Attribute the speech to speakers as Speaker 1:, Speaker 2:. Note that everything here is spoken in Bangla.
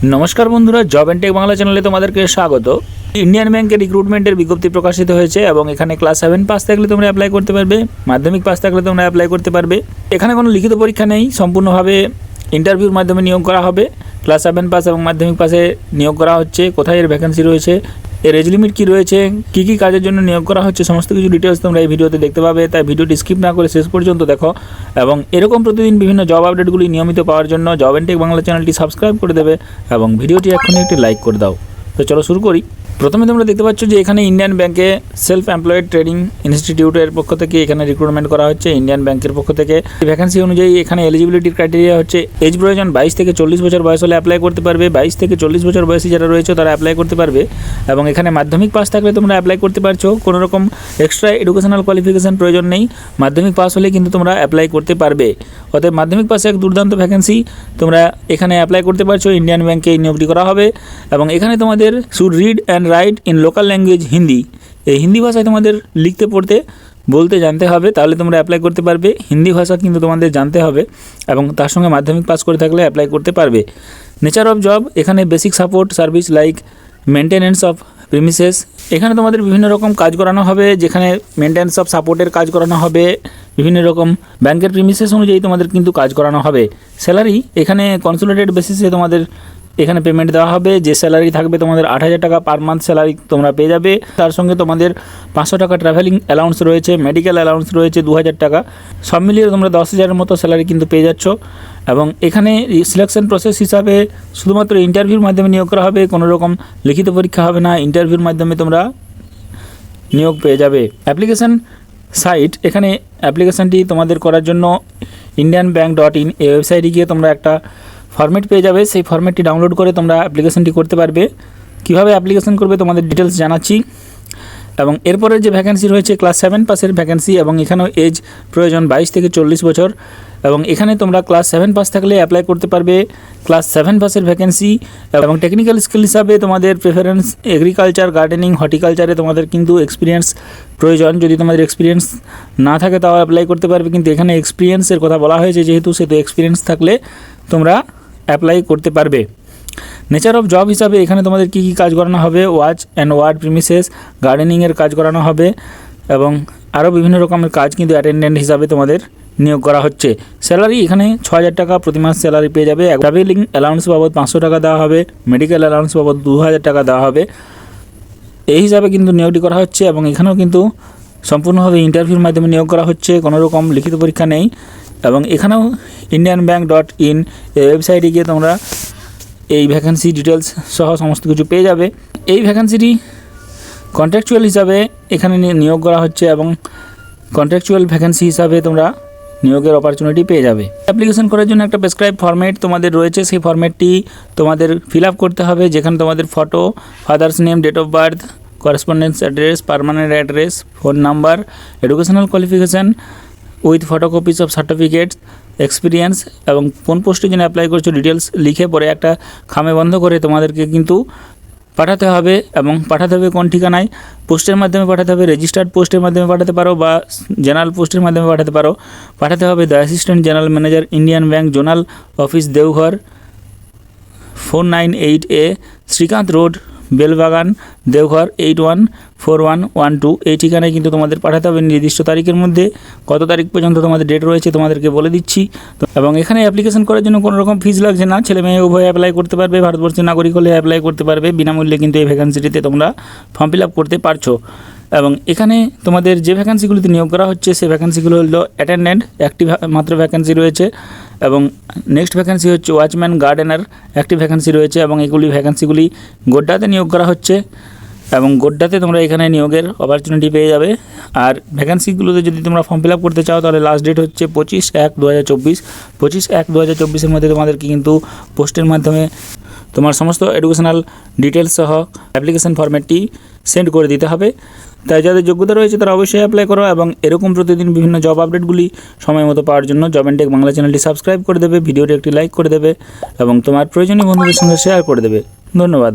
Speaker 1: नमस्कार बंधुरा जब एंड टेक बांगला चैनले तुम्हादेरके स्वागत। इंडियन बैंकेर रिक्रुटमेंटेर विज्ञप्ति प्रकाशित हয়েছে এবং এখানে ক্লাস 7 পাস থাকলে তোমরা অ্যাপ্লাই করতে পারবে, মাধ্যমিক পাস থাকলে তোমরা অ্যাপ্লাই করতে পারবে। এখানে কোনো লিখিত পরীক্ষা নেই, সম্পূর্ণভাবে ইন্টারভিউর মাধ্যমে নিয়োগ করা হবে। ক্লাস 7 পাস এবং মাধ্যমিক পাসে নিয়োগ করা হচ্ছে। কোথায় এর ভ্যাকেন্সি রয়েছে, এর এজ লিমিট কী রয়েছে, কী কী কাজের জন্য নিয়োগ করা হচ্ছে, সমস্ত কিছু ডিটেলস তোমরা এই ভিডিওতে দেখতে পাবে। তাই ভিডিওটি স্কিপ না করে শেষ পর্যন্ত দেখো এবং এরকম প্রতিদিন বিভিন্ন জব আপডেটগুলি নিয়মিত পাওয়ার জন্য জব এন্ড টেক বাংলা চ্যানেলটি সাবস্ক্রাইব করে দেবে এবং ভিডিওটি এখনই একটি লাইক করে দাও। তো চলো শুরু করি। প্রথমে তোমরা দেখতে পাচ্ছ যে এখানে ইন্ডিয়ান ব্যাংকে সেলফ এমপ্লয়েড ট্রেনিং ইনস্টিটিউটের পক্ষ থেকে এখানে রিক্রুটমেন্ট করা হচ্ছে। ইন্ডিয়ান ব্যাংকের পক্ষ থেকে ভ্যাকেন্সি অনুযায়ী এখানে এলিজিবিলিটির ক্রাইটেরিয়া হচ্ছে এজ প্রয়োজন 22 থেকে 40 বছর বয়স হলে অ্যাপ্লাই করতে পারবে। 22 থেকে 40 বছর বয়সী যারা রয়েছে তারা অ্যাপ্লাই করতে পারবে এবং এখানে মাধ্যমিক পাস থাকলে তোমরা অ্যাপ্লাই করতে পারছো। কোনো রকম এক্সট্রা এডুকেশনাল কোয়ালিফিকেশন প্রয়োজন নেই, মাধ্যমিক পাস হলে কিন্তু তোমরা অ্যাপ্লাই করতে পারবে। অতএব মাধ্যমিক পাসে এক দুর্দান্ত ভ্যাকেন্সি, তোমরা এখানে অ্যাপ্লাই করতে পারছো। ইন্ডিয়ান ব্যাংকে এই নিয়োগটি করা হবে এবং এখানে তোমাদের should read and right in local language Hindi. এই হিন্দি ভাষায় তোমাদের লিখতে পড়তে বলতে জানতে হবে, তাহলে তোমরা অ্যাপ্লাই করতে পারবে। হিন্দি ভাষা কিন্তু তোমাদের জানতে হবে এবং তার সঙ্গে মাধ্যমিক পাস করে থাকলে অ্যাপ্লাই করতে পারবে। নেচার অফ জব, এখানে basic support service like maintenance of premises. এখানে তোমাদের বিভিন্ন রকম কাজ করানো হবে, যেখানে মেনটেন্যান্স অফ সাপোর্টের কাজ করানো হবে, বিভিন্ন রকম ব্যাংকের প্রিমিসেস অনুযায়ী তোমাদের কিন্তু কাজ করানো হবে। স্যালারি এখানে কনসোলিডেটেড বেসিসে তোমাদের এখানে পেমেন্ট দেওয়া হবে। যে স্যালারি থাকবে তোমাদের 8,000 টাকা পার মান্থ স্যালারি তোমরা পেয়ে যাবে। তার সঙ্গে তোমাদের 500 টাকা ট্রাভেলিং অ্যালাউন্স রয়েছে, মেডিকেল অ্যালাউন্স রয়েছে 2,000 টাকা, সব মিলিয়ে তোমরা 10,000-এর মতো স্যালারি কিন্তু পেয়ে যাচ্ছ। এবং এখানে সিলেকশন প্রসেস হিসাবে শুধুমাত্র ইন্টারভিউর মাধ্যমে নিয়োগ করা হবে, কোনো রকম লিখিত পরীক্ষা হবে না, ইন্টারভিউর মাধ্যমে তোমরা নিয়োগ পেয়ে যাবে। অ্যাপ্লিকেশান সাইট, এখানে অ্যাপ্লিকেশানটি তোমাদের করার জন্য indianbank.in এই ওয়েবসাইটে গিয়ে তোমরা একটা ফরম্যাট পেয়ে যাবে। সেই ফরম্যাটটি ডাউনলোড করে তোমরা অ্যাপ্লিকেশনটি করতে পারবে। কীভাবে অ্যাপ্লিকেশন করবে তোমাদের ডিটেলস জানাচ্ছি। এবং এরপরের যে ভ্যাকেন্সি রয়েছে ক্লাস 7 পাসের ভ্যাকেন্সি এবং এখানেও এজ প্রয়োজন 22 থেকে 40 বছর এবং এখানে তোমরা ক্লাস 7 পাস থাকলে অ্যাপ্লাই করতে পারবে। ক্লাস 7 পাসের ভ্যাকেন্সি এবং টেকনিক্যাল স্কিল হিসাবে তোমাদের প্রেফারেন্স এগ্রিকালচার, গার্ডেনিং, হর্টিকালচারে তোমাদের কিন্তু এক্সপিরিয়েন্স প্রয়োজন। যদি তোমাদের এক্সপিরিয়েন্স না থাকে তাও অ্যাপ্লাই করতে পারবে, কিন্তু এখানে এক্সপিরিয়েন্সের কথা বলা হয়েছে যেহেতু, সেহেতু এক্সপিরিয়েন্স থাকলে তোমরা অ্যাপ্লাই করতে পারবে। নেচার অফ জব হিসাবে এখানে তোমাদের কী কী কাজ করানো হবে, ওয়াচ অ্যান্ড ওয়ার্ড প্রিমিসেস, গার্ডেনিংয়ের কাজ করানো হবে এবং আরও বিভিন্ন রকমের কাজ কিন্তু অ্যাটেন্ডেন্ট হিসাবে তোমাদের নিয়োগ করা হচ্ছে। স্যালারি এখানে 6,000 টাকা প্রতি মাস স্যালারি পেয়ে যাবে। ট্রাভেলিং অ্যালাউন্স বাবদ 500 টাকা দেওয়া হবে, মেডিকেল অ্যালাউন্স বাবদ 2,000 টাকা দেওয়া হবে। এই হিসাবে কিন্তু নিয়োগটি করা হচ্ছে এবং এখানেও কিন্তু সম্পূর্ণভাবে ইন্টারভিউর মাধ্যমে নিয়োগ করা হচ্ছে, কোনো রকম লিখিত পরীক্ষা নেই। এবং এখানেও indianbank.in এই ওয়েবসাইটে গিয়ে তোমরা এই ভ্যাকেন্সি ডিটেলস সহ সমস্ত কিছু পেয়ে যাবে। এই ভ্যাকেন্সিটি কন্ট্রাকচুয়াল হিসাবে এখানে নিয়োগ করা হচ্ছে এবং কন্ট্রাকচুয়াল ভ্যাকেন্সি হিসাবে তোমরা নিয়োগের অপরচুনিটি পেয়ে যাবে। অ্যাপ্লিকেশন করার জন্য একটা প্রেসক্রাইব ফরম্যাট তোমাদের রয়েছে, সেই ফরম্যাটটি তোমাদের ফিল আপ করতে হবে, যেখানে তোমাদের photo, father's name, date of birth, correspondence address, permanent address, phone number, educational qualification with photocopies of certificates, experience এবং কোন পোস্টে যেন অ্যাপ্লাই করছো ডিটেলস লিখে পরে একটা খামে বন্ধ করে তোমাদেরকে কিন্তু পাঠাতে হবে। এবং পাঠাতে হবে কোন ঠিকানায়, পোস্টের মাধ্যমে পাঠাতে হবে, রেজিস্টার্ড পোস্টের মাধ্যমে পাঠাতে পারো বা জেনারেল পোস্টের মাধ্যমে পাঠাতে পারো। পাঠাতে হবে the assistant general manager, Indian Bank, zonal office, Deoghar, 498A Srikanta road, Belbagan, Deoghar 814112। এই ঠিকানায় কিন্তু তোমাদের পাঠাতে হবে নির্দিষ্ট তারিখের মধ্যে। কত তারিখ পর্যন্ত তোমাদের ডেট রয়েছে তোমাদেরকে বলে দিচ্ছি। এবং এখানে অ্যাপ্লিকেশন করার জন্য কোনো রকম ফিজ লাগছে না, ছেলে মেয়ে উভয় অ্যাপ্লাই করতে পারবে। ভারতবর্ষের নাগরিক হলে অ্যাপ্লাই করতে পারবে, বিনামূল্যে কিন্তু এই ভ্যাকেন্সিটিতে তোমরা ফর্ম ফিল আপ করতে পারছো। এবং এখানে তোমাদের যে ভ্যাকেন্সিগুলিতে নিয়োগ করা হচ্ছে সেই ভ্যাকেন্সিগুলো হলো অ্যাটেন্ডেন্ট, একটি মাত্র ভ্যাকেন্সি রয়েছে। এবং নেক্সট ভ্যাকেন্সি হচ্ছে ওয়াচম্যান, গার্ডেনার, একটি ভ্যাকেন্সি রয়েছে এবং এগুলি ভ্যাকেন্সিগুলি গোড্ডাতে নিয়োগ করা হচ্ছে এবং গোড্ডাতে তোমরা এখানে নিয়োগের অপরচুনিটি পেয়ে যাবে। আর ভ্যাকেন্সিগুলোতে যদি তোমরা ফর্ম ফিল আপ করতে চাও তাহলে লাস্ট ডেট হচ্ছে 25/1/2024। 25/1/2024-এর মধ্যে তোমাদেরকে কিন্তু পোস্টের মাধ্যমে তোমার সমস্ত এডুকেশনাল ডিটেলস সহ অ্যাপ্লিকেশন ফরম্যাটটি সেন্ড করে দিতে হবে। তাই যাদের যোগ্যতা রয়েছে তারা অবশ্যই অ্যাপ্লাই করো এবং এরকম প্রতিদিন বিভিন্ন জব আপডেটগুলি সময় মতো পাওয়ার জন্য জব এন্ড টেক বাংলা চ্যানেলটি সাবস্ক্রাইব করে দেবে, ভিডিওটি একটি লাইক করে দেবে এবং তোমার প্রয়োজনীয় বন্ধুদের সঙ্গে শেয়ার করে দেবে। ধন্যবাদ।